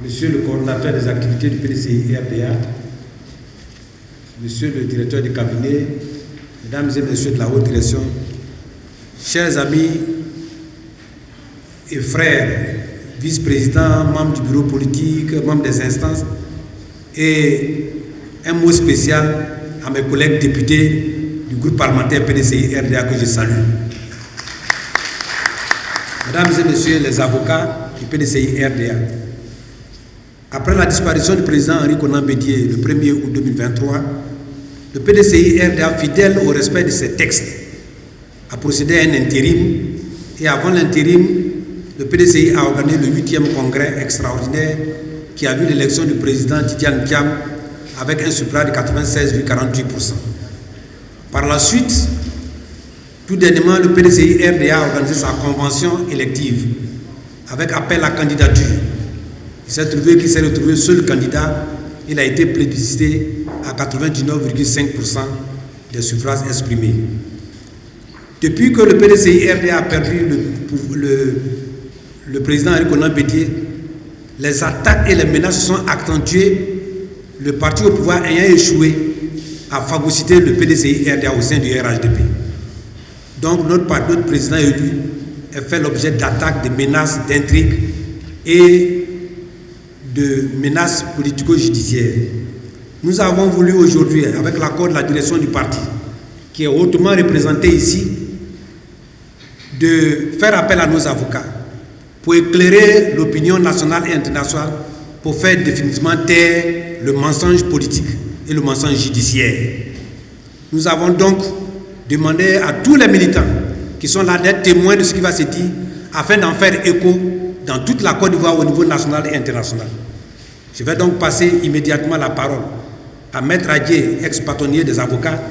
Monsieur le coordinateur des activités du PDCI-RDA, Monsieur le directeur du cabinet, Mesdames et Messieurs de la haute direction, chers amis et frères, vice-présidents, membres du bureau politique, membres des instances, et un mot spécial à mes collègues députés du groupe parlementaire PDCI-RDA que je salue. Mesdames et Messieurs les avocats du PDCI-RDA, après la disparition du président Henri Konan Bédié le 1er août 2023, le PDCI-RDA, fidèle au respect de ses textes, a procédé à un intérim et avant l'intérim, le PDCI a organisé le 8e congrès extraordinaire qui a vu l'élection du président Tidiane Thiam avec un suppléant de 96,48%. Par la suite, tout dernièrement, le PDCI-RDA a organisé sa convention élective avec appel à candidature. Il s'est retrouvé seul candidat. Il a été plébiscité à 99,5% des suffrages exprimés. Depuis que le PDCI-RDA a perdu le président Henri Konan Bédié, les attaques et les menaces se sont accentuées. Le parti au pouvoir ayant échoué à phagocyter le PDCI-RDA au sein du RHDP. Donc notre président élu a fait l'objet d'attaques, de menaces, d'intrigues et de menaces politico-judiciaires. Nous avons voulu aujourd'hui, avec l'accord de la direction du parti, qui est hautement représenté ici, de faire appel à nos avocats pour éclairer l'opinion nationale et internationale, pour faire définitivement taire le mensonge politique et le mensonge judiciaire. Nous avons donc demandé à tous les militants qui sont là d'être témoins de ce qui va se dire, afin d'en faire écho dans toute la Côte d'Ivoire au niveau national et international. Je vais donc passer immédiatement la parole à Maître Adjé, ex-bâtonnier des avocats,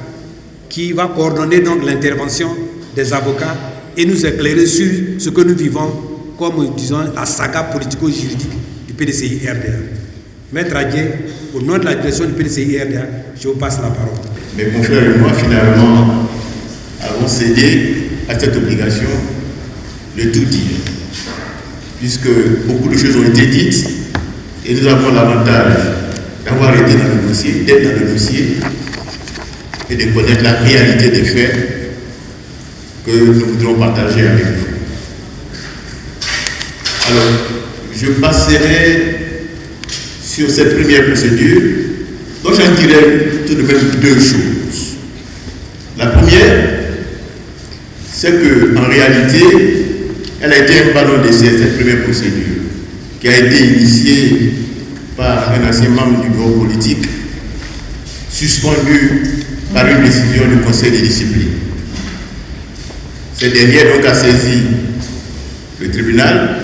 qui va coordonner donc l'intervention des avocats et nous éclairer sur ce que nous vivons comme, disons, la saga politico-juridique du PDCI-RDA. Maître Adjé, au nom de la direction du PDCI-RDA, je vous passe la parole. Mes confrères et moi, finalement, avons cédé à cette obligation de tout dire, puisque beaucoup de choses ont été dites et nous avons l'avantage d'avoir été dans le dossier, d'être dans le dossier et de connaître la réalité des faits que nous voudrons partager avec vous. Alors, je passerai sur cette première procédure, dont j'en dirai tout de même deux choses. La première, c'est qu'en réalité, elle a été un ballon d'essai, cette première procédure, qui a été initiée par un ancien membre du bureau politique, suspendu par une décision du conseil de discipline. Cette dernière donc a saisi le tribunal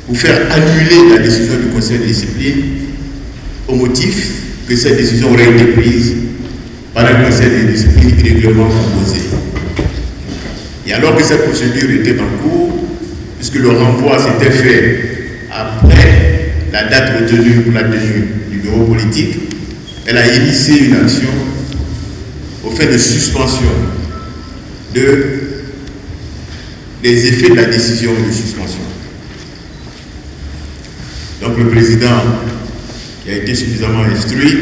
pour faire annuler la décision du conseil de discipline au motif que cette décision aurait été prise par un conseil de discipline irrégulièrement composé. Et alors que cette procédure était en cours, puisque le renvoi s'était fait après la date retenue pour la tenue du bureau politique, elle a initié une action au fait de suspension des effets de la décision de suspension. Donc le président, qui a été suffisamment instruit,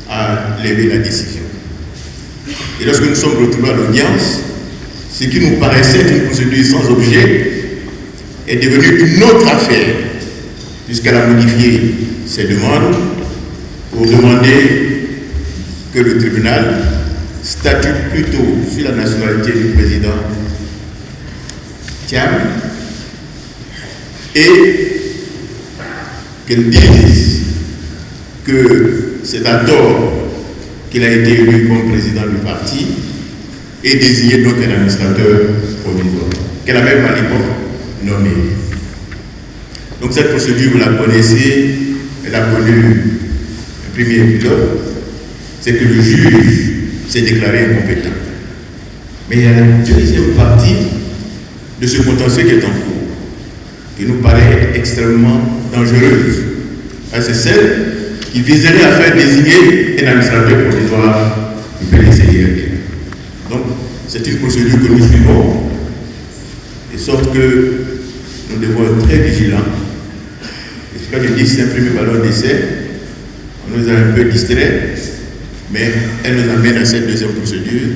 a levé la décision. Et lorsque nous sommes retrouvés à l'audience, ce qui nous paraissait une procédure sans objet est devenu une autre affaire, puisqu'elle a modifié ses demandes pour demander que le tribunal statue plutôt sur la nationalité du président Thiam et qu'elle dise que c'est à tort qu'il a été élu comme président du parti et désigné donc un administrateur provisoire, qu'elle a même à l'époque nommé. Donc cette procédure, vous la connaissez, elle a connu un premier épisode, c'est que le juge s'est déclaré incompétent. Mais il y a la deuxième partie de ce contentieux qui est en cours, qui nous paraît extrêmement dangereuse. C'est celle qui viserait à faire désigner un administrateur provisoire du PDCI. Donc, c'est une procédure que nous suivons, de sorte que nous devons être très vigilants quand je dis c'est un premier ballon d'essai, on nous a un peu distrait, mais elle nous amène à cette deuxième procédure,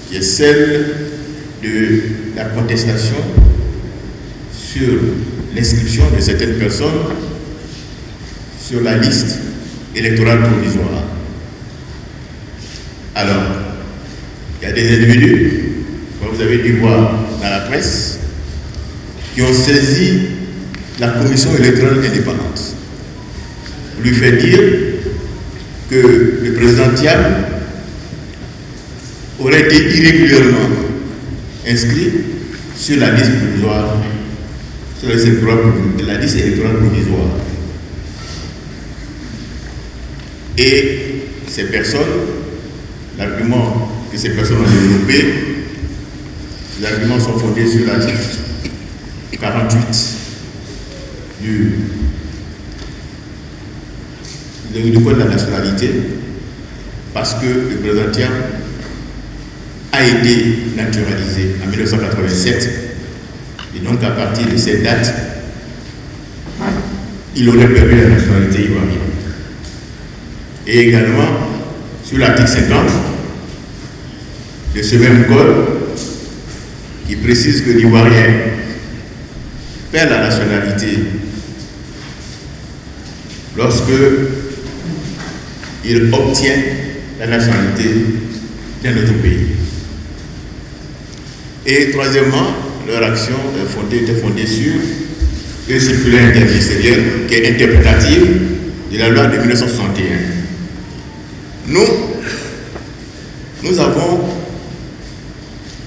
qui est celle de la contestation sur l'inscription de certaines personnes sur la liste électorale provisoire. Alors, il y a des individus, comme vous avez dû voir dans la presse, qui ont saisi la commission électorale indépendante pour lui faire dire que le président Thiam aurait été irrégulièrement inscrit sur la liste provisoire, sur la liste électorale provisoire. Et ces personnes, l'argument que ces personnes ont développé, les arguments sont fondés sur l'article 48 du Code de la nationalité, parce que le président Thiam a été naturalisé en 1987, et donc à partir de cette date, il aurait perdu la nationalité ivoirienne. Et également sur l'article 50 de ce même code qui précise que l'Ivoirien perd la nationalité lorsque il obtient la nationalité d'un autre pays. Et troisièmement, leur action était fondée sur une circulaire interministérielle qui est interprétative de la loi de 1961. Nous avons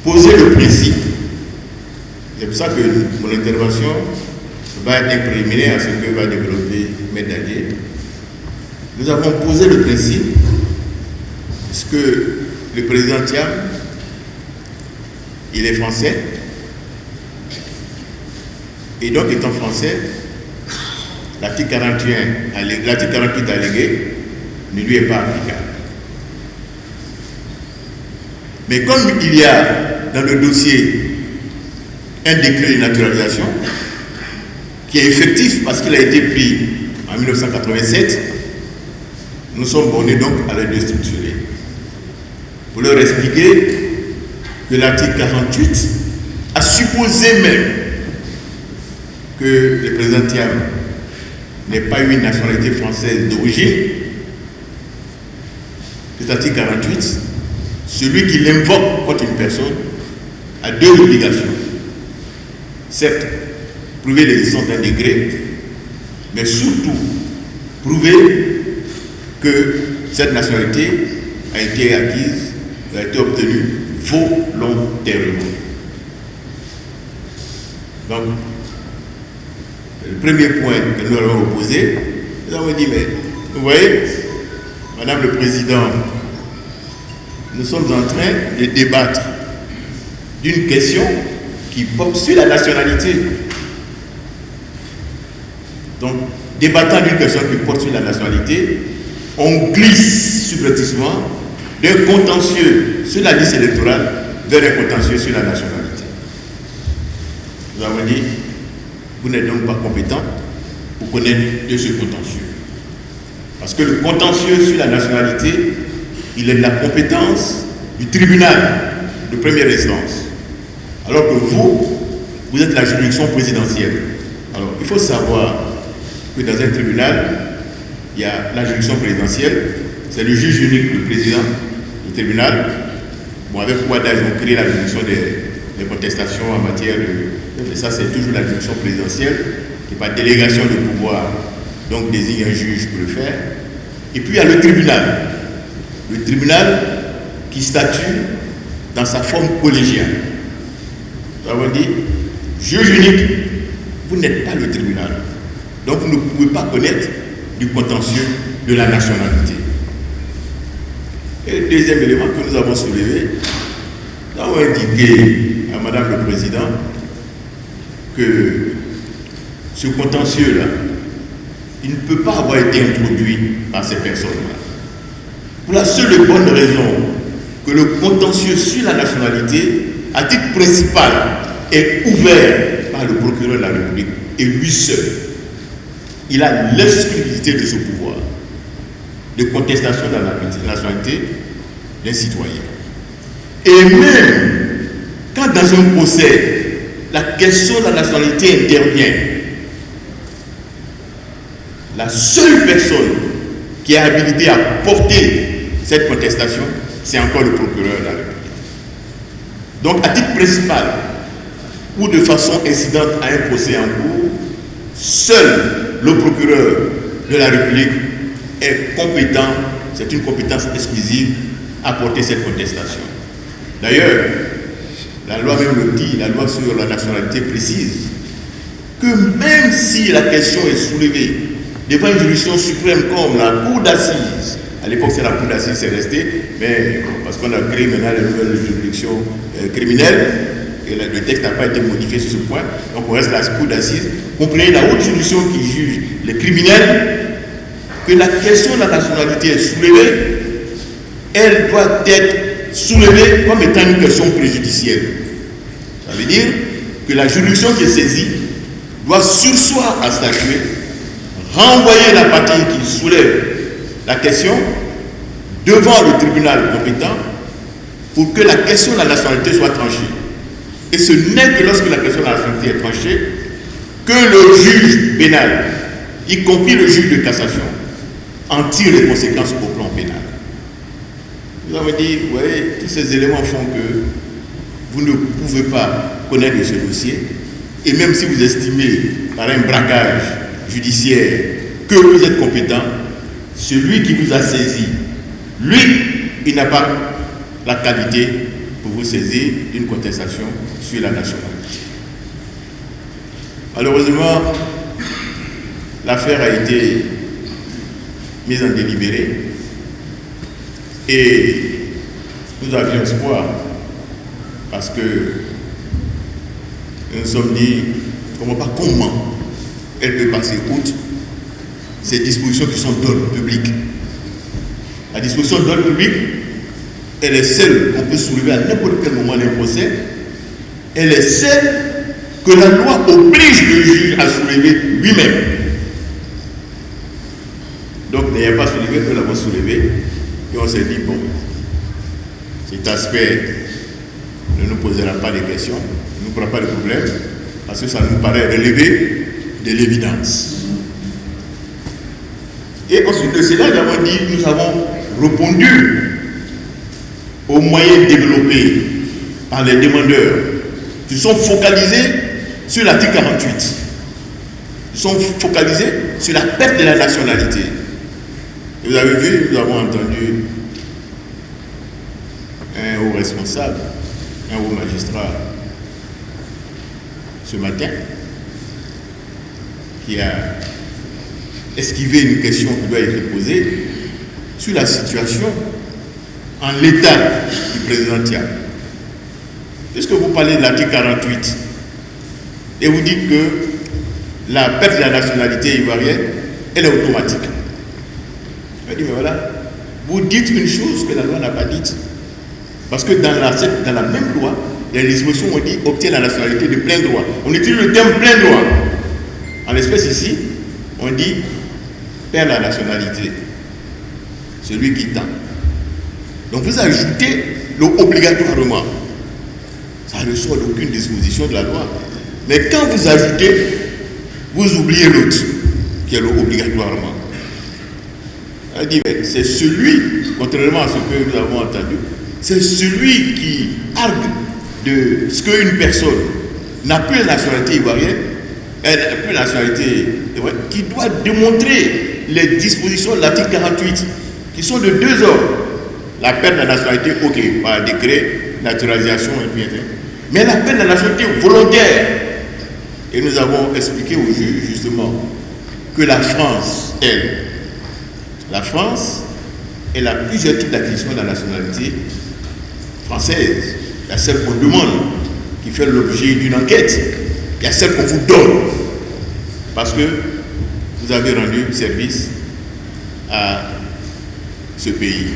posé le principe, c'est pour ça que mon intervention va être imprégnée à ce que va développer M. Dadier. Nous avons posé le principe que le président Thiam, il est français, et donc étant français, l'article 48 allégué ne lui est pas applicable. Mais comme il y a dans le dossier un décret de naturalisation qui est effectif parce qu'il a été pris en 1987, nous sommes bornés donc à le déstructurer. Pour leur expliquer que l'article 48 a supposé même que le président Thiam n'ait pas eu une nationalité française d'origine. Cet article 48, celui qui l'invoque contre une personne a deux obligations. Certes, prouver l'existence d'un degré, mais surtout prouver que cette nationalité a été acquise, a été obtenue volontairement. Donc, le premier point que nous avons opposé, nous avons dit, mais vous voyez, Madame le Président, nous sommes en train de débattre d'une question qui porte sur la nationalité. Donc, débattant d'une question qui porte sur la nationalité, on glisse subrepticement d'un contentieux sur la liste électorale vers un contentieux sur la nationalité. Nous avons dit, vous n'êtes donc pas compétent pour connaître de ce contentieux. Parce que le contentieux sur la nationalité, il est de la compétence du tribunal de première instance. Alors que vous êtes la juridiction présidentielle. Alors, il faut savoir que dans un tribunal, il y a la juridiction présidentielle, c'est le juge unique, le président du tribunal. Bon, avec Ouada, ils ont créé la juridiction des contestations en matière de... Ça, c'est toujours la juridiction présidentielle, qui par délégation de pouvoir, donc désigne un juge pour le faire. Et puis, il y a le tribunal. Le tribunal qui statue dans sa forme collégiale. Nous avons dit, juge unique, vous n'êtes pas le tribunal. Donc vous ne pouvez pas connaître du contentieux de la nationalité. Et le deuxième élément que nous avons soulevé, nous avons indiqué à Madame le Président que ce contentieux-là, il ne peut pas avoir été introduit par ces personnes-là. Pour la seule et bonne raison que le contentieux sur la nationalité, à titre principal, est ouvert par le procureur de la République et lui seul. il a l'exclusivité de ce pouvoir de contestation de la nationalité d'un citoyen. Et même quand dans un procès, la question de la nationalité intervient, la seule personne qui est habilitée à porter cette contestation, c'est encore le procureur de la République. Donc, à titre principal, ou de façon incidente à un procès en cours, seul le procureur de la République est compétent, c'est une compétence exclusive à porter cette contestation. D'ailleurs, la loi même le dit, la loi sur la nationalité précise que même si la question est soulevée devant une juridiction suprême comme la Cour d'assises, à l'époque c'est la Cour d'assises, c'est resté, mais parce qu'on a créé maintenant la nouvelle juridiction criminelle, et le texte n'a pas été modifié sur ce point, donc on reste à la Cour d'assises, comprenez la haute juridiction qui juge les criminels, que la question de la nationalité est soulevée, elle doit être soulevée comme étant une question préjudicielle. Ça veut dire que la juridiction qui est saisie doit surseoir à statuer, renvoyer la partie qui soulève la question devant le tribunal compétent pour que la question de la nationalité soit tranchée. Et ce n'est que lorsque la question de la nationalité est tranchée que le juge pénal, y compris le juge de cassation, en tire les conséquences au plan pénal. Nous avons dit, vous voyez, tous ces éléments font que vous ne pouvez pas connaître ce dossier, et même si vous estimez par un braquage judiciaire que vous êtes compétent, celui qui vous a saisi, lui, il n'a pas la qualité pour vous saisir d'une contestation sur la nationalité. Malheureusement, l'affaire a été mise en délibéré et nous avions espoir parce que nous nous sommes dit, comment elle peut passer outre ces dispositions qui sont d'ordre public. La disposition d'ordre public, elle est celle qu'on peut soulever à n'importe quel moment d'un procès. Elle est celle que la loi oblige le juge à soulever lui-même. Donc, n'ayant pas soulevé, nous l'avons soulevé. Et on s'est dit, bon, cet aspect ne nous posera pas de questions, ne nous posera pas de problème, parce que ça nous paraît relever de l'évidence. Et ensuite de cela, nous avons dit, nous avons répondu aux moyens développés par les demandeurs qui sont focalisés sur l'article 48. Ils sont focalisés sur la perte de la nationalité. Et vous avez vu, nous avons entendu un haut responsable, un haut magistrat ce matin qui a esquivé une question qui doit être posée sur la situation en l'état du président Thiam. Puisque vous parlez de l'article 48 et vous dites que la perte de la nationalité ivoirienne, elle est automatique. Je dis, mais voilà, vous dites une chose que la loi n'a pas dite. Parce que dans la même loi, les dispositions ont dit obtient la nationalité de plein droit. On utilise le terme plein droit. En l'espèce ici, on dit perd la nationalité. Celui qui tend. Donc vous ajoutez le obligatoirement. Ça ne ressort d'aucune disposition de la loi. Mais quand vous ajoutez, vous oubliez l'autre, qui est le obligatoirement. C'est celui, contrairement à ce que nous avons entendu, c'est celui qui argue de ce qu'une personne n'a plus la nationalité ivoirienne, elle n'a plus la nationalité, qui doit démontrer les dispositions de l'article 48, qui sont de deux ordres. La perte de la nationalité, ok, par décret, naturalisation et puis, mais la perte de la nationalité volontaire. Et nous avons expliqué au juge, justement, que la France, la France, elle a plusieurs types d'acquisition de la nationalité française. Il y a celle qu'on demande, qui fait l'objet d'une enquête. Il y a celle qu'on vous donne, parce que vous avez rendu service à ce pays.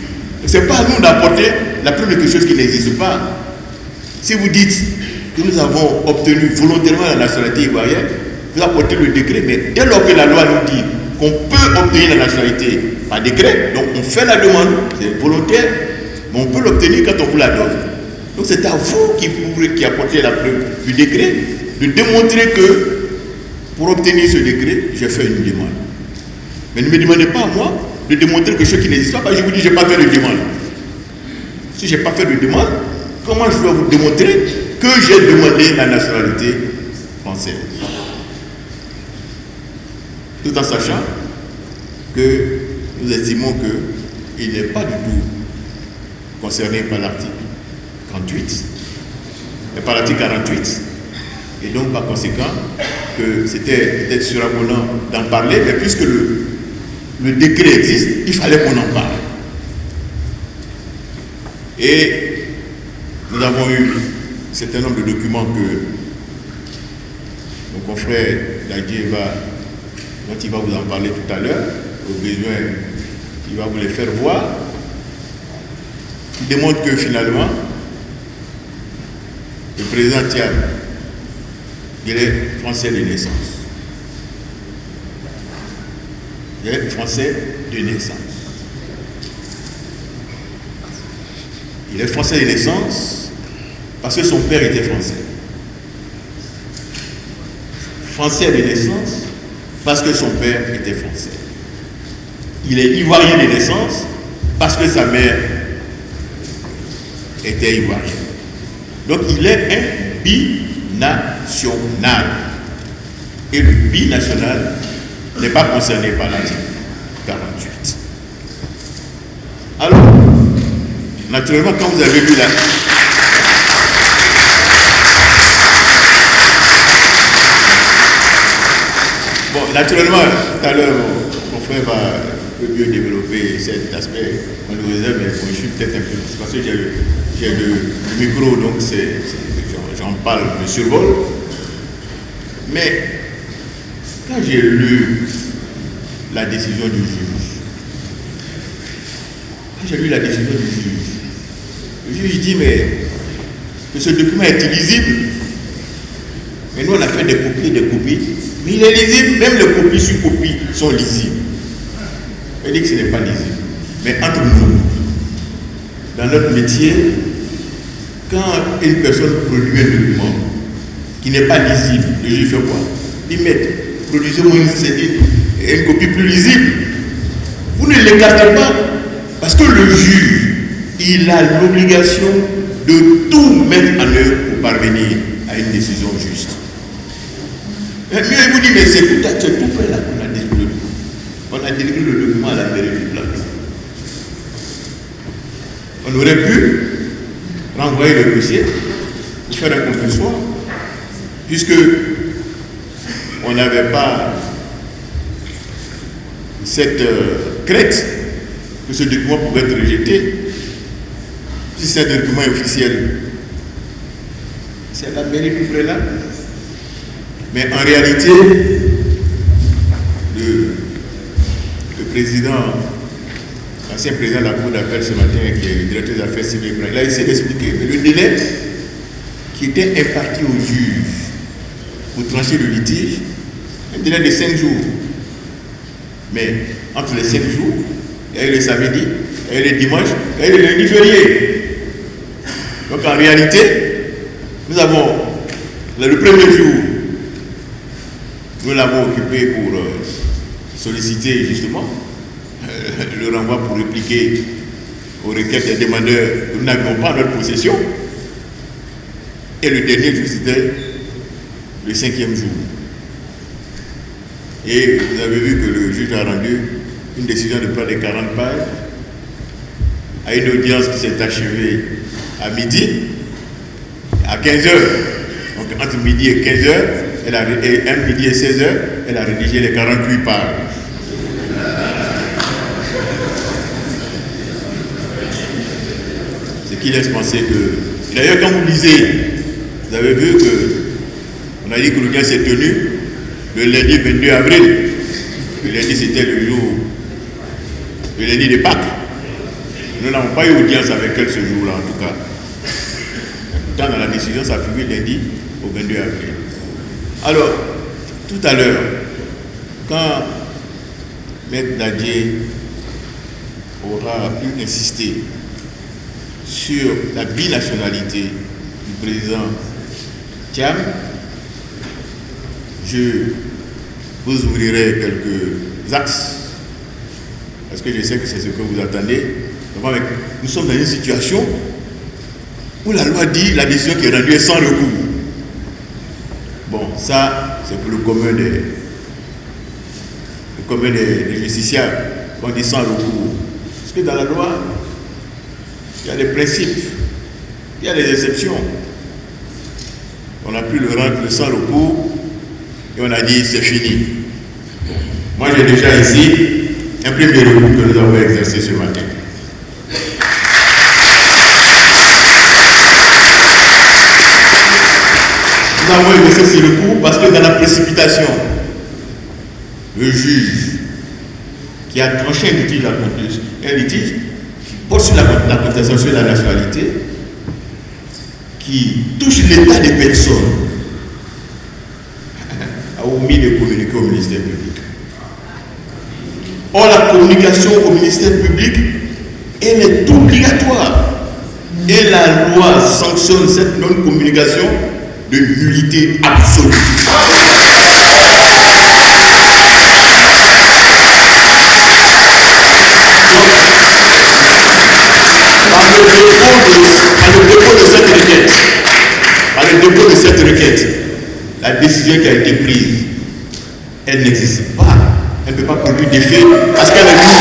Ce n'est pas à nous d'apporter la preuve de quelque chose qui n'existe pas. Si vous dites que nous avons obtenu volontairement la nationalité ivoirienne, vous apportez le décret, mais dès lors que la loi nous dit qu'on peut obtenir la nationalité par décret, donc on fait la demande, c'est volontaire, mais on peut l'obtenir quand on vous la donne. Donc c'est à vous qui apportez la preuve du décret, de démontrer que pour obtenir ce décret, j'ai fait une demande. Mais ne me demandez pas à moi de démontrer que ce qui n'existe pas, je vous dis, je n'ai pas fait de demande. Si je n'ai pas fait de demande, comment je dois vous démontrer que j'ai demandé la nationalité française? Tout en sachant que nous estimons qu'il n'est pas du tout concerné par l'article 38, mais par l'article 48. Et donc, par conséquent, que c'était peut-être surabondant d'en parler, mais puisque le décret existe, il fallait qu'on en parle. Et nous avons eu un certain nombre de documents que mon confrère Dadier dont il va vous en parler tout à l'heure, au besoin, il va vous les faire voir, qui démontrent que finalement, le président Thiam, il est français de naissance. Il est français de naissance. Il est français de naissance parce que son père était français. Français de naissance parce que son père était français. Il est ivoirien de naissance parce que sa mère était ivoirienne. Donc il est un binational. Et le binational n'est pas concerné par l'article 48. Alors, naturellement, quand vous avez vu la... Bon, naturellement, tout à l'heure, mon frère va un peu mieux développer cet aspect. On le réserve, mais bon, je suis peut-être un peu... C'est parce que j'ai le micro, donc j'en parle de survol. Mais quand j'ai lu la décision du juge, le juge dit, mais que ce document est illisible. Mais nous, on a fait des copies, mais il est lisible, même les copies sur copies sont lisibles. Il dit que ce n'est pas lisible. Mais entre nous, dans notre métier, quand une personne produit un document qui n'est pas lisible, le juge fait quoi? Il met, produisez-moi une copie plus lisible. Vous ne l'écartez pas, parce que le juge, il a l'obligation de tout mettre en œuvre pour parvenir à une décision juste. Mais mieux, il vous dit, mais c'est tout fait là qu'on a délivré le document. On a délivré le document à la mairie du Black. On aurait pu renvoyer le dossier pour faire un compulsoire, puisque on n'avait pas cette crainte que ce document pouvait être rejeté. Si c'est un document officiel, c'est la mairie du Prélat. Mais en réalité, le président, l'ancien président de la Cour d'appel ce matin, qui est le directeur des affaires civiles, il a essayé d'expliquer. Mais le délai qui était imparti au juge pour trancher le litige, un délai de 5 jours. Mais entre les 5 jours, il y a eu le samedi, il y a eu le dimanche, il y a eu le lundi férié. Donc en réalité, nous avons le premier jour, nous l'avons occupé pour solliciter justement le renvoi pour répliquer aux requêtes des demandeurs que nous n'avions pas en notre possession. Et le dernier jour, c'était le 5e jour. Et vous avez vu que le juge a rendu une décision de près de 40 pages à une audience qui s'est achevée à midi, à 15h. Donc entre midi et 15h, et midi et 16h, elle a rédigé les 48 pages. Ce qui laisse penser que... D'ailleurs, quand vous lisez, vous avez vu qu'on a dit que l'audience s'est tenue le lundi 22 avril. Le lundi, c'était le lundi de Pâques. Nous n'avons pas eu audience avec elle ce jour-là, en tout cas. Pourtant, dans la décision, ça figure lundi au 22 avril. Alors, Tout à l'heure, quand Maître Dadié aura pu insister sur la binationalité du président Thiam, je vous ouvrirai quelques axes, parce que je sais que c'est ce que vous attendez. Nous sommes dans une situation où la loi dit la décision qui est rendue est sans recours. Bon, ça, c'est pour le commun des justiciables, qu'on dit sans recours. Parce que dans la loi, il y a des principes, il y a des exceptions. On a pu le rendre sans recours et on a dit c'est fini. Bon. Moi, j'ai déjà ici un premier recours que nous avons exercé ce matin. Nous avons exercé ce recours parce que dans la précipitation, le juge qui a tranché un litige qui porte sur la contestation sur la nationalité, qui touche l'état des personnes, a omis de communiquer au ministère public. Or, la communication au ministère public, elle est obligatoire. Et la loi sanctionne cette non-communication de nullité absolue. Par le dépôt de cette requête, la décision qui a été prise, elle n'existe pas. Elle ne peut pas produire d'effet parce qu'elle est nulle.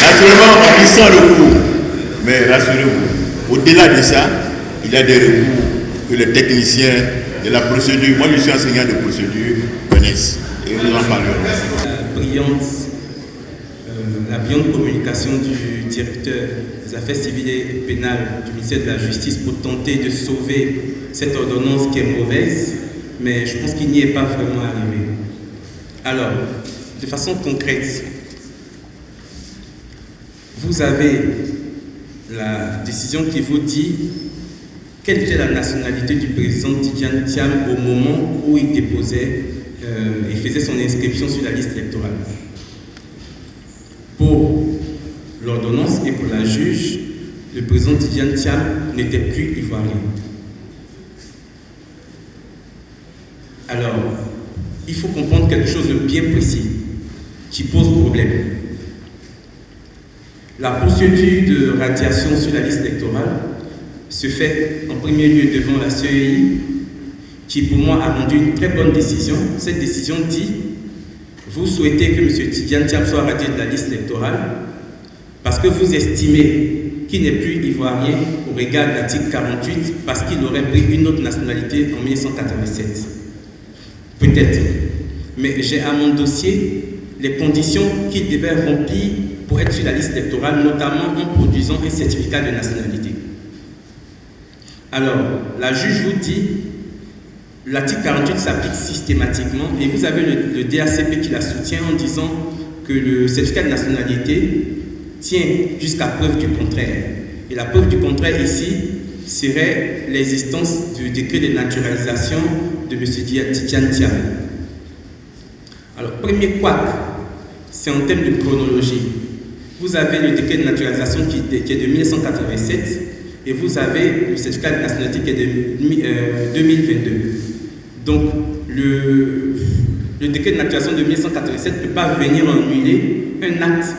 Naturellement, on dit sans recours. Mais rassurez-vous, au-delà de ça, il y a des recours que les techniciens de la procédure, moi je suis enseignant de procédure, connaissent. Et nous en parlerons. La brillante communication du directeur des affaires civiles et pénales du ministère de la Justice pour tenter de sauver cette ordonnance qui est mauvaise, mais je pense qu'il n'y est pas vraiment arrivé. Alors, de façon concrète, vous avez la décision qui vous dit quelle était la nationalité du président Tidjane Thiam au moment où il déposait et faisait son inscription sur la liste électorale. Pour l'ordonnance et pour la juge, le président Tidjane Thiam n'était plus ivoirien. Alors, il faut comprendre quelque chose de bien précis qui pose problème. La procédure de radiation sur la liste électorale se fait en premier lieu devant la CEI, qui pour moi a rendu une très bonne décision. Cette décision dit: vous souhaitez que M. Tidjane Thiam soit radié de la liste électorale parce que vous estimez qu'il n'est plus ivoirien au regard de l'article 48 parce qu'il aurait pris une autre nationalité en 1987. Peut-être. Mais j'ai à mon dossier les conditions qu'il devait remplir pour être sur la liste électorale, notamment en produisant un certificat de nationalité. Alors, la juge vous dit l'article 48 s'applique systématiquement et vous avez le DACP qui la soutient en disant que le certificat de nationalité tient jusqu'à preuve du contraire. Et la preuve du contraire ici serait l'existence du décret de naturalisation de M. Tidjane Thiam. Alors, premier couac, c'est en termes de chronologie. Vous avez le décret de naturalisation qui est de 1987 et vous avez le certificat de nationalité qui est de 2022. Donc, le décret de naturalisation de 1987 ne peut pas venir annuler un acte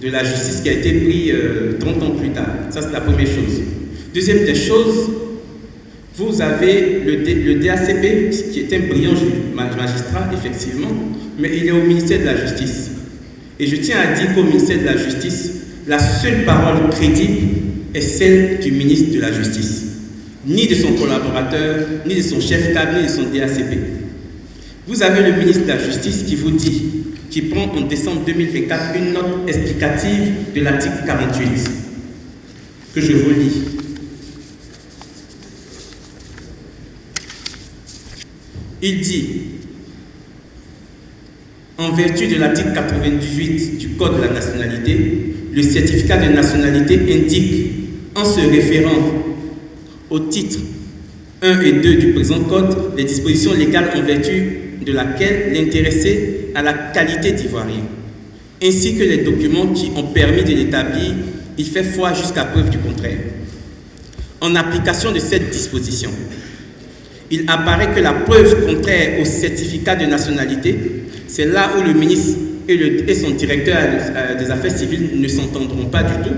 de la justice qui a été pris 30 ans plus tard. Ça, c'est la première chose. Deuxième des choses, vous avez le DACP, qui est un brillant magistrat, effectivement, mais il est au ministère de la Justice. Et je tiens à dire qu'au ministère de la Justice, la seule parole crédible est celle du ministre de la Justice. Ni de son collaborateur, ni de son chef cadre, ni de son DACP. Vous avez le ministre de la Justice qui vous dit, qui prend en décembre 2024 une note explicative de l'article 48, que je vous lis. Il dit: en vertu de l'article 98 du Code de la nationalité, le certificat de nationalité indique, en se référant au titre 1 et 2 du présent code les dispositions légales en vertu de laquelle l'intéressé a la qualité d'ivoirien, ainsi que les documents qui ont permis de l'établir, il fait foi jusqu'à preuve du contraire. En application de cette disposition, il apparaît que la preuve contraire au certificat de nationalité, c'est là où le ministre et son directeur des affaires civiles ne s'entendront pas du tout,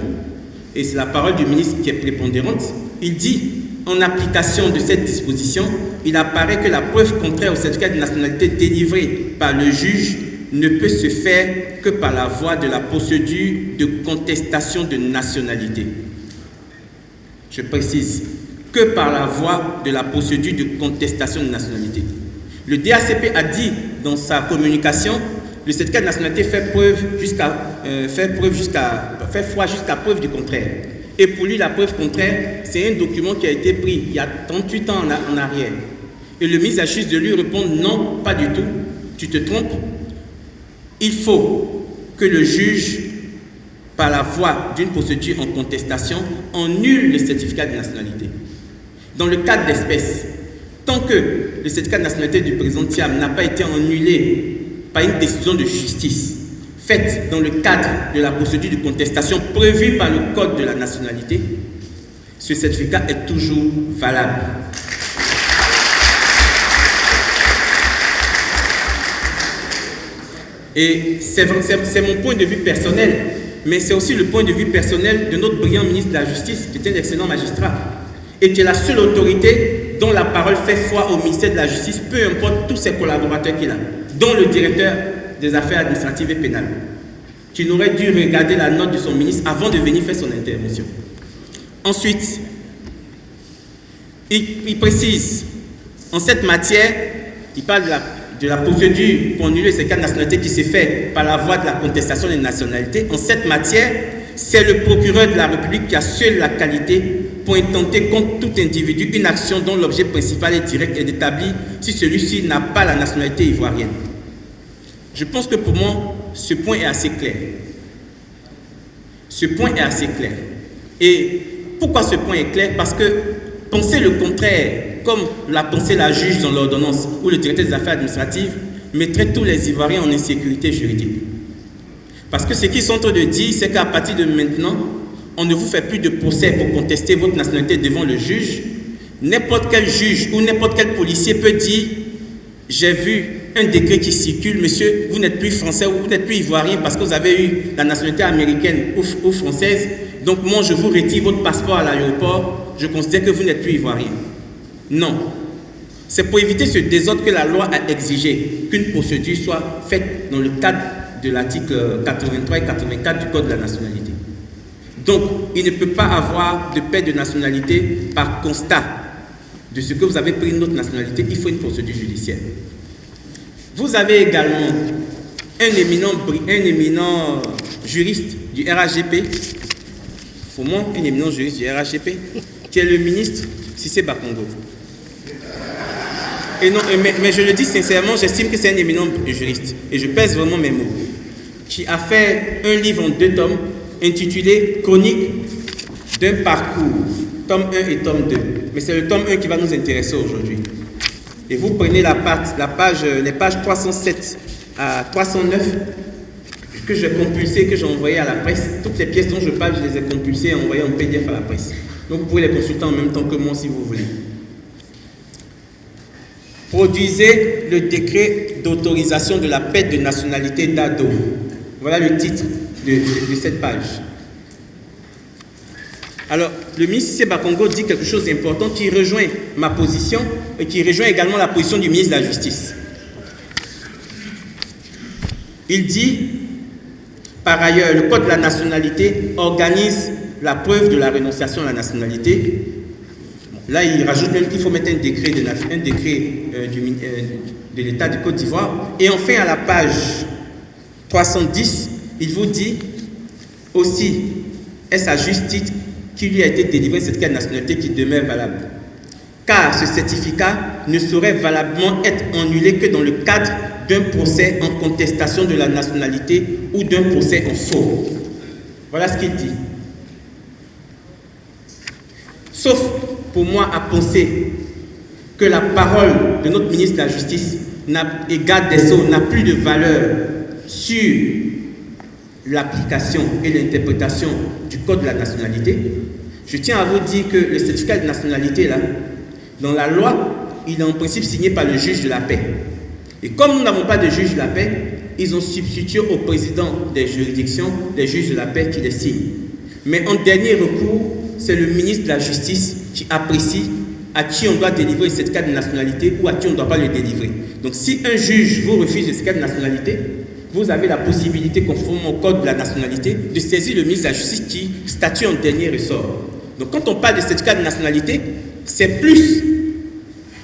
et c'est la parole du ministre qui est prépondérante. Il dit, en application de cette disposition, il apparaît que la preuve contraire au certificat de nationalité délivré par le juge ne peut se faire que par la voie de la procédure de contestation de nationalité. Je précise, que par la voie de la procédure de contestation de nationalité. Le DACP a dit dans sa communication, le certificat de nationalité fait foi jusqu'à preuve du contraire. Et pour lui, la preuve contraire, c'est un document qui a été pris il y a 38 ans en arrière. Et le ministre a juste de lui répondre, non, pas du tout, tu te trompes. Il faut que le juge, par la voie d'une procédure en contestation, annule le certificat de nationalité. Dans le cadre d'espèce, tant que le certificat de nationalité du président Thiam n'a pas été annulé par une décision de justice faite dans le cadre de la procédure de contestation prévue par le Code de la nationalité, ce certificat est toujours valable. Et c'est mon point de vue personnel, mais c'est aussi le point de vue personnel de notre brillant ministre de la Justice, qui est un excellent magistrat, et qui est la seule autorité dont la parole fait foi au ministère de la Justice, peu importe tous ses collaborateurs qu'il a, dont le directeur des affaires administratives et pénales, qui n'aurait dû regarder la note de son ministre avant de venir faire son intervention. Ensuite, il précise, en cette matière, il parle de la procédure pour annuler ces cas de nationalité qui s'est fait par la voie de la contestation des nationalités. En cette matière, c'est le procureur de la République qui a seul la qualité pour intenter contre tout individu une action dont l'objet principal est direct et d'établir si celui-ci n'a pas la nationalité ivoirienne. Je pense que pour moi, ce point est assez clair. Ce point est assez clair. Et pourquoi ce point est clair? Parce que penser le contraire, comme l'a pensé la juge dans l'ordonnance ou le directeur des affaires administratives, mettrait tous les Ivoiriens en insécurité juridique. Parce que ce qu'ils sont en train de dire, c'est qu'à partir de maintenant, on ne vous fait plus de procès pour contester votre nationalité devant le juge. N'importe quel juge ou n'importe quel policier peut dire « J'ai vu un décret qui circule, monsieur, vous n'êtes plus français ou vous n'êtes plus ivoirien parce que vous avez eu la nationalité américaine ou française. Donc moi, je vous retire votre passeport à l'aéroport. Je considère que vous n'êtes plus ivoirien. » Non. C'est pour éviter ce désordre que la loi a exigé qu'une procédure soit faite dans le cadre de l'article 83 et 84 du Code de la nationalité. Donc, il ne peut pas avoir de paix de nationalité par constat de ce que vous avez pris une autre nationalité. Il faut une procédure judiciaire. Vous avez également un éminent juriste du RHGP, pour moi, un éminent juriste du RHGP, qui est le ministre Cissé Bakongo. Et non, mais je le dis sincèrement, j'estime que c'est un éminent juriste, et je pèse vraiment mes mots, qui a fait un livre en 2 tomes, intitulé « Chronique d'un parcours », tome 1 et tome 2. Mais c'est le tome 1 qui va nous intéresser aujourd'hui. Et vous prenez les pages 307 à 309 que j'ai compulsées, que j'ai envoyées à la presse. Toutes les pièces dont je parle, je les ai compulsées et envoyées en PDF à la presse. Donc vous pouvez les consulter en même temps que moi si vous voulez. Produisez le décret d'autorisation de la paix de nationalité d'Ado. Voilà le titre de cette page. Alors, le ministre Cissé Bakongo dit quelque chose d'important qui rejoint ma position et qui rejoint également la position du ministre de la Justice. Il dit, par ailleurs, le Code de la nationalité organise la preuve de la renonciation à la nationalité. Là, il rajoute même qu'il faut mettre un décret de l'État du Côte d'Ivoire. Et enfin, à la page 310, il vous dit aussi, est-ce à juste titre qu'il lui a été délivré un certificat de nationalité qui demeure valable. Car ce certificat ne saurait valablement être annulé que dans le cadre d'un procès en contestation de la nationalité ou d'un procès en faux. Voilà ce qu'il dit. Sauf pour moi à penser que la parole de notre ministre de la Justice et garde des Sceaux n'a plus de valeur sur l'application et l'interprétation du Code de la nationalité, je tiens à vous dire que le certificat de nationalité, là, dans la loi, il est en principe signé par le juge de la paix. Et comme nous n'avons pas de juge de la paix, ils ont substitué au président des juridictions des juges de la paix qui les signent. Mais en dernier recours, c'est le ministre de la Justice qui apprécie à qui on doit délivrer le certificat de nationalité ou à qui on ne doit pas le délivrer. Donc si un juge vous refuse le certificat de nationalité, vous avez la possibilité, conformément au Code de la nationalité, de saisir le ministre de la Justice qui statue en dernier ressort. Donc quand on parle de certificat de nationalité, c'est plus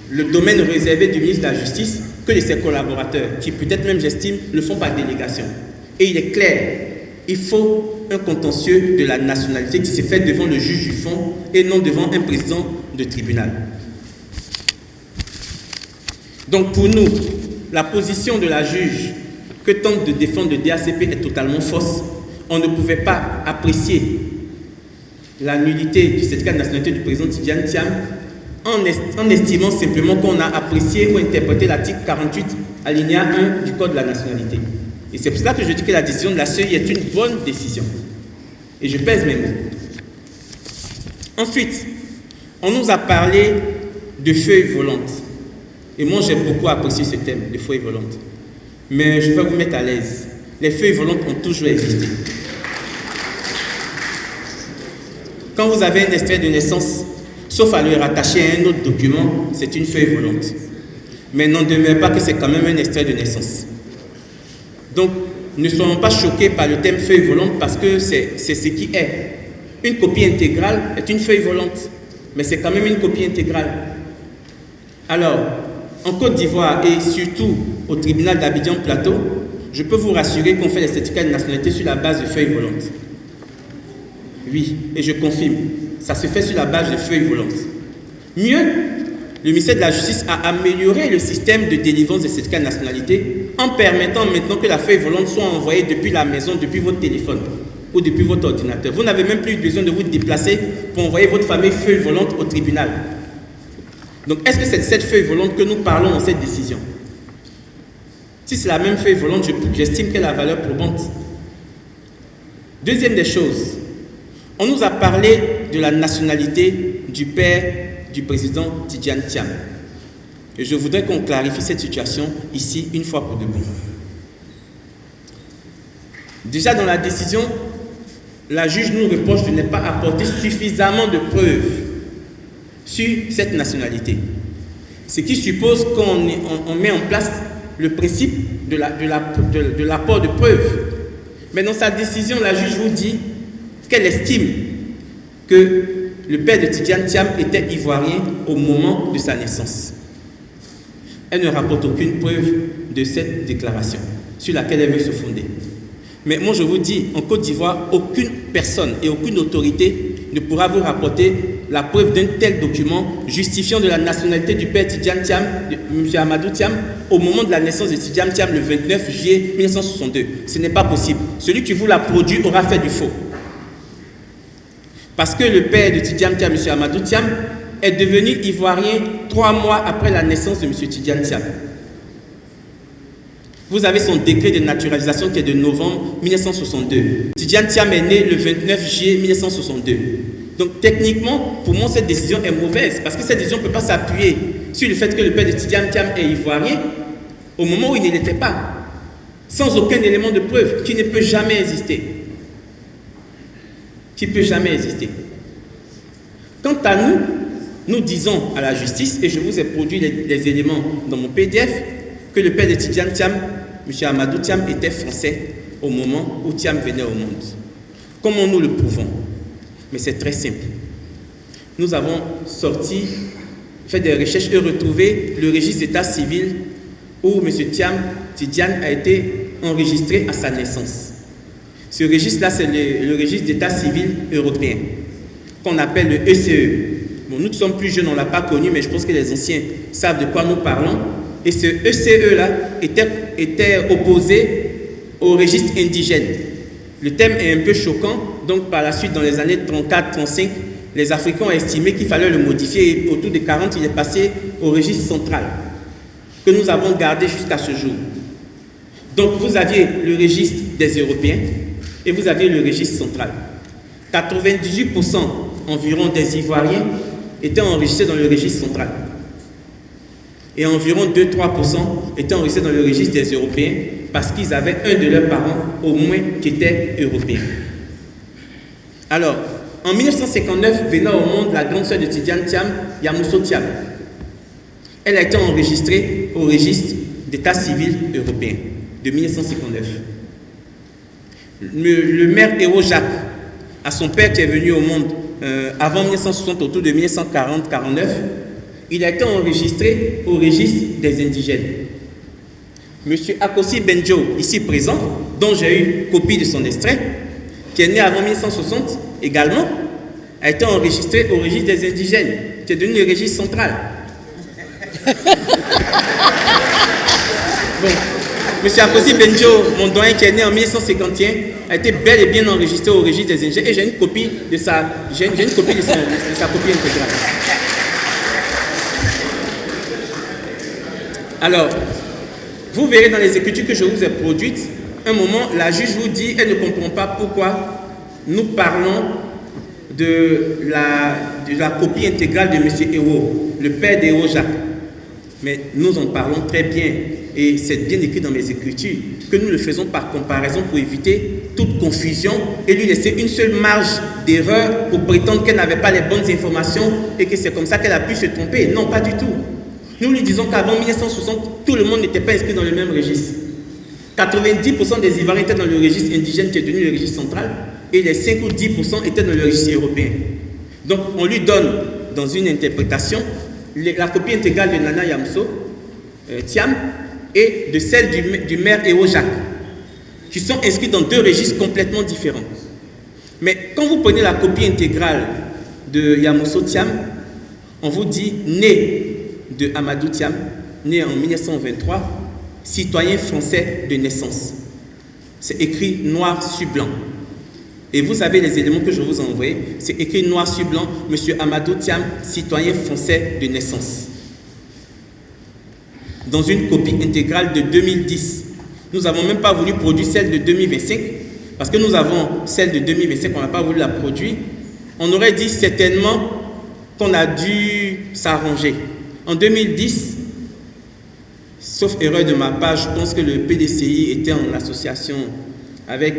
le domaine réservé du ministre de la Justice que de ses collaborateurs, qui peut-être même, j'estime, le font par délégation. Et il est clair, il faut un contentieux de la nationalité qui se fait devant le juge du fond et non devant un président de tribunal. Donc pour nous, la position de la juge que tente de défendre le DACP est totalement fausse. On ne pouvait pas apprécier la nullité du certificat de nationalité du président Tidjane Thiam en estimant simplement qu'on a apprécié ou interprété l'article 48 alinéa 1 du Code de la nationalité. Et c'est pour cela que je dis que la décision de la CEI est une bonne décision. Et je pèse mes mots. Ensuite, on nous a parlé de feuilles volantes. Et moi, j'ai beaucoup apprécié ce thème, de feuilles volantes. Mais je vais vous mettre à l'aise. Les feuilles volantes ont toujours existé. Quand vous avez un extrait de naissance, sauf à le rattacher à un autre document, c'est une feuille volante. Mais n'en demeure pas que c'est quand même un extrait de naissance. Donc, ne soyons pas choqués par le thème feuille volante parce que c'est ce qui est. Une copie intégrale est une feuille volante, mais c'est quand même une copie intégrale. Alors, en Côte d'Ivoire et surtout au tribunal d'Abidjan-Plateau, je peux vous rassurer qu'on fait les certificats de nationalité sur la base de feuilles volantes. Oui, et je confirme, ça se fait sur la base de feuilles volantes. Mieux, le ministère de la Justice a amélioré le système de délivrance des certificats de nationalité en permettant maintenant que la feuille volante soit envoyée depuis la maison, depuis votre téléphone ou depuis votre ordinateur. Vous n'avez même plus besoin de vous déplacer pour envoyer votre fameuse feuille volante au tribunal. Donc, est-ce que c'est de cette feuille volante que nous parlons dans cette décision? Si c'est la même feuille volante, j'estime qu'elle a valeur probante. Deuxième des choses, on nous a parlé de la nationalité du père du président Tidjane Thiam. Et je voudrais qu'on clarifie cette situation ici une fois pour de bon. Déjà dans la décision, la juge nous reproche de ne pas apporter suffisamment de preuves sur cette nationalité. Ce qui suppose qu'on met en place le principe de l'apport de preuves. Mais dans sa décision, la juge vous dit qu'elle estime que le père de Tidjane Thiam était ivoirien au moment de sa naissance. Elle ne rapporte aucune preuve de cette déclaration sur laquelle elle veut se fonder. Mais moi je vous dis, en Côte d'Ivoire, aucune personne et aucune autorité ne pourra vous rapporter la preuve d'un tel document justifiant de la nationalité du père Tidjane Thiam, de M. Amadou Thiam, au moment de la naissance de Tidjane Thiam le 29 juillet 1962. Ce n'est pas possible. Celui qui vous l'a produit aura fait du faux. Parce que le père de Tidjane Thiam, M. Amadou Thiam, est devenu ivoirien 3 mois après la naissance de M. Tidjane Thiam. Vous avez son décret de naturalisation qui est de novembre 1962. Tidjane Thiam est né le 29 juillet 1962. Donc techniquement, pour moi, cette décision est mauvaise parce que cette décision ne peut pas s'appuyer sur le fait que le père de Tidjane Thiam est ivoirien au moment où il ne l'était pas, sans aucun élément de preuve qui ne peut jamais exister. Qui ne peut jamais exister. Quant à nous, nous disons à la justice, et je vous ai produit les éléments dans mon PDF, que le père de Tidjane Thiam, M. Amadou Thiam, était français au moment où Thiam venait au monde. Comment nous le prouvons? Mais c'est très simple. Nous avons fait des recherches et retrouvé le registre d'état civil où M. Tidjane a été enregistré à sa naissance. Ce registre-là, c'est le registre d'état civil européen, qu'on appelle le ECE. Bon, nous qui sommes plus jeunes, on ne l'a pas connu, mais je pense que les anciens savent de quoi nous parlons. Et ce ECE-là était opposé au registre indigène. Le thème est un peu choquant, donc par la suite, dans les années 34-35, les Africains ont estimé qu'il fallait le modifier et autour de 40, il est passé au registre central, que nous avons gardé jusqu'à ce jour. Donc vous aviez le registre des Européens et vous aviez le registre central. 98% environ des Ivoiriens étaient enregistrés dans le registre central. Et environ 2-3% étaient enregistrés dans le registre des Européens parce qu'ils avaient un de leurs parents au moins qui était européen. Alors, en 1959, venant au monde la grande sœur de Tidjane Thiam, Yamoussoul Thiam. Elle a été enregistrée au registre d'état civil européen de 1959. Le maire Héro Jacques, à son père qui est venu au monde avant 1960, autour de 1940-49, il a été enregistré au registre des indigènes. Monsieur Akossi Benjo, ici présent, dont j'ai eu copie de son extrait, qui est né avant 1960 également, a été enregistré au registre des indigènes, qui est devenu le registre central. Bon. Monsieur Akossi Benjo, mon doyen qui est né en 1951, a été bel et bien enregistré au registre des indigènes et j'ai une copie de sa copie intégrale. Alors, vous verrez dans les écritures que je vous ai produites, un moment, la juge vous dit, elle ne comprend pas pourquoi nous parlons de la copie intégrale de M. Héro, le père d'Héro Jacques. Mais nous en parlons très bien, et c'est bien écrit dans mes écritures, que nous le faisons par comparaison pour éviter toute confusion et lui laisser une seule marge d'erreur pour prétendre qu'elle n'avait pas les bonnes informations et que c'est comme ça qu'elle a pu se tromper. Non, pas du tout. Nous lui disons qu'avant 1960, tout le monde n'était pas inscrit dans le même registre. 90% des Ivoiriens étaient dans le registre indigène qui est devenu le registre central et les 5 ou 10% étaient dans le registre européen. Donc on lui donne dans une interprétation la copie intégrale de Nana Yamoussoul Thiam et de celle du maire Héro Jacques, qui sont inscrits dans deux registres complètement différents. Mais quand vous prenez la copie intégrale de Yamoussoul Thiam, on vous dit né de Amadou Thiam, né en 1923, citoyen français de naissance. C'est écrit noir sur blanc. Et vous avez les éléments que je vous ai envoyés. C'est écrit noir sur blanc, M. Amadou Thiam, citoyen français de naissance. Dans une copie intégrale de 2010. Nous n'avons même pas voulu produire celle de 2025, parce que nous avons celle de 2025, on n'a pas voulu la produire. On aurait dit certainement qu'on a dû s'arranger. En 2010, sauf erreur de ma part, je pense que le PDCI était en association avec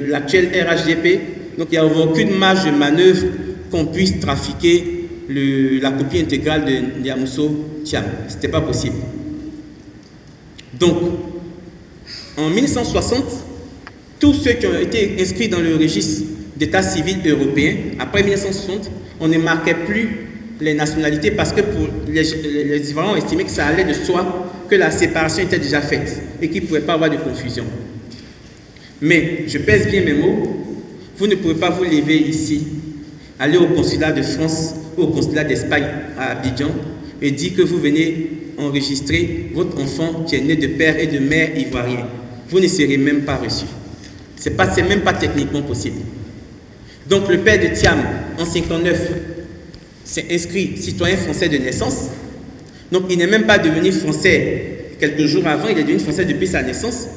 l'actuel RHDP. Donc il n'y avait aucune marge de manœuvre qu'on puisse trafiquer la copie intégrale de Yamoussoul Thiam. Ce n'était pas possible. Donc, en 1960, tous ceux qui ont été inscrits dans le registre d'état civil européen, après 1960, on ne marquait plus les nationalités parce que pour les Ivoiriens ont estimé que ça allait de soi, que la séparation était déjà faite et qu'il ne pouvait pas avoir de confusion. Mais, je pèse bien mes mots, vous ne pouvez pas vous lever ici, aller au consulat de France ou au consulat d'Espagne à Abidjan et dire que vous venez enregistrer votre enfant qui est né de père et de mère ivoiriens. Vous ne serez même pas reçu. Ce n'est même pas techniquement possible. Donc le père de Thiam, en 1959, s'est inscrit citoyen français de naissance. Donc il n'est même pas devenu français quelques jours avant, il est devenu français depuis sa naissance.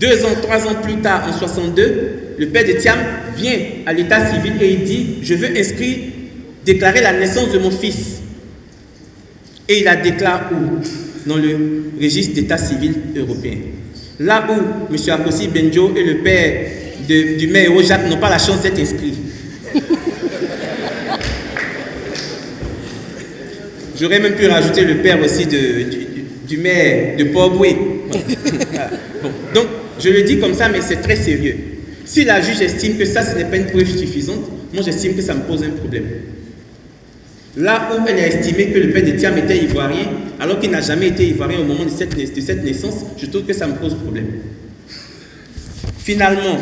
2 ans, 3 ans plus tard, en 1962, le père de Thiam vient à l'état civil et il dit « Je veux déclarer la naissance de mon fils ». Et il la déclare où? Dans le registre d'état civil européen. Là où M. Akossi Benjo et le père du maire Héro Jacques n'ont pas la chance d'être inscrits. J'aurais même pu rajouter le père aussi du maire de Port-Boué. Bon, donc, je le dis comme ça, mais c'est très sérieux. Si la juge estime que ça, ce n'est pas une preuve suffisante, moi j'estime que ça me pose un problème. Là où elle a estimé que le père de Thiam était ivoirien, alors qu'il n'a jamais été ivoirien au moment de cette naissance, je trouve que ça me pose problème. Finalement,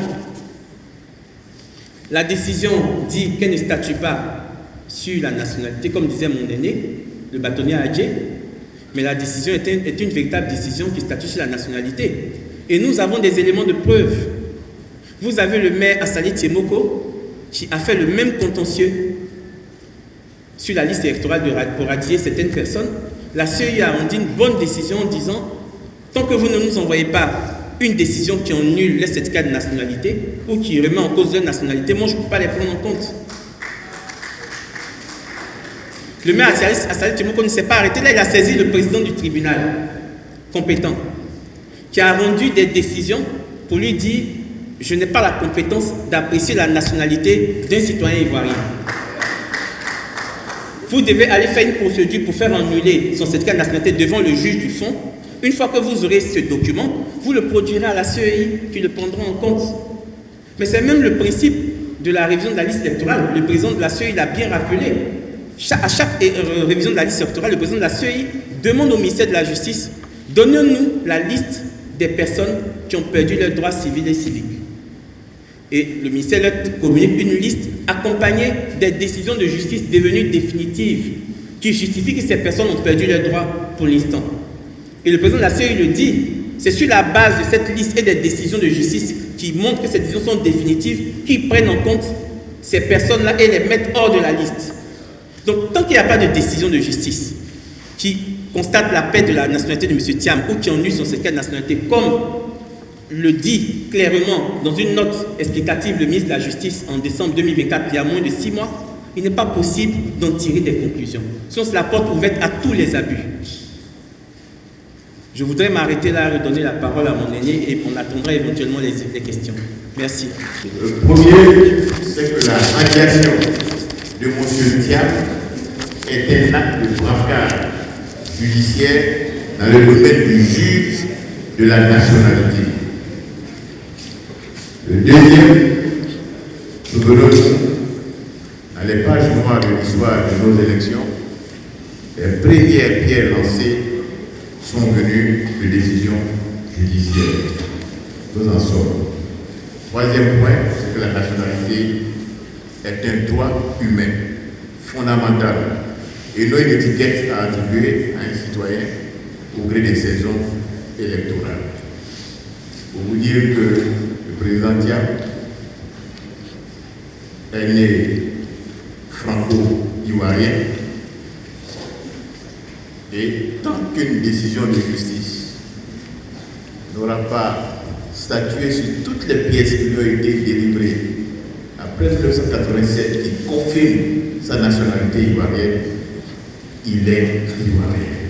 la décision dit qu'elle ne statue pas sur la nationalité, comme disait mon aîné, le bâtonnier Adjé, mais la décision est une véritable décision qui statue sur la nationalité. Et nous avons des éléments de preuve. Vous avez le maire Assali Tiemoko, qui a fait le même contentieux sur la liste électorale pour radier certaines personnes, la CEI a rendu une bonne décision en disant tant que vous ne nous envoyez pas une décision qui annule les certificats de nationalité ou qui remet en cause leur nationalité, moi je ne peux pas les prendre en compte. Le maire Assali Tchimoko ne s'est pas arrêté. Là, il a saisi le président du tribunal compétent qui a rendu des décisions pour lui dire « Je n'ai pas la compétence d'apprécier la nationalité d'un citoyen ivoirien. Vous devez aller faire une procédure pour faire annuler son certificat de nationalité devant le juge du fond. Une fois que vous aurez ce document, vous le produirez à la CEI qui le prendra en compte. » Mais c'est même le principe de la révision de la liste électorale. Le président de la CEI l'a bien rappelé. À chaque révision de la liste électorale, le président de la CEI demande au ministère de la Justice « Donnez-nous la liste des personnes qui ont perdu leurs droits civils et civiques. » Et le ministère leur communique une liste accompagnée des décisions de justice devenues définitives qui justifient que ces personnes ont perdu leurs droits pour l'instant. Et le président de la CEI le dit, c'est sur la base de cette liste et des décisions de justice qui montrent que ces décisions sont définitives, qu'ils prennent en compte ces personnes-là et les mettent hors de la liste. Donc, tant qu'il n'y a pas de décision de justice qui constate la perte de la nationalité de M. Thiam ou qui annule son certificat de nationalité, comme le dit clairement dans une note explicative le ministre de la Justice en décembre 2024, il y a moins de 6 mois, il n'est pas possible d'en tirer des conclusions. Sinon, c'est la porte ouverte à tous les abus. Je voudrais m'arrêter là, redonner la parole à mon aîné et on attendra éventuellement les questions. Merci. Le premier, c'est que la radiation de M. Thiam est un acte de braquage judiciaire dans le domaine du juge de la nationalité. Le deuxième, souvenons-nous, dans les pages noires de l'histoire de nos élections, les premières pierres lancées sont venues de décisions judiciaires. Nous en sommes. Troisième point, c'est que la nationalité est un droit humain fondamental et non une étiquette à attribuer à un citoyen au gré des saisons électorales. Pour vous dire que le président Thiam est né franco-ivoirien et tant qu'une décision de justice n'aura pas statué sur toutes les pièces qui lui ont été délivrées après 1987 qui confirment sa nationalité ivoirienne, il est ivoirien.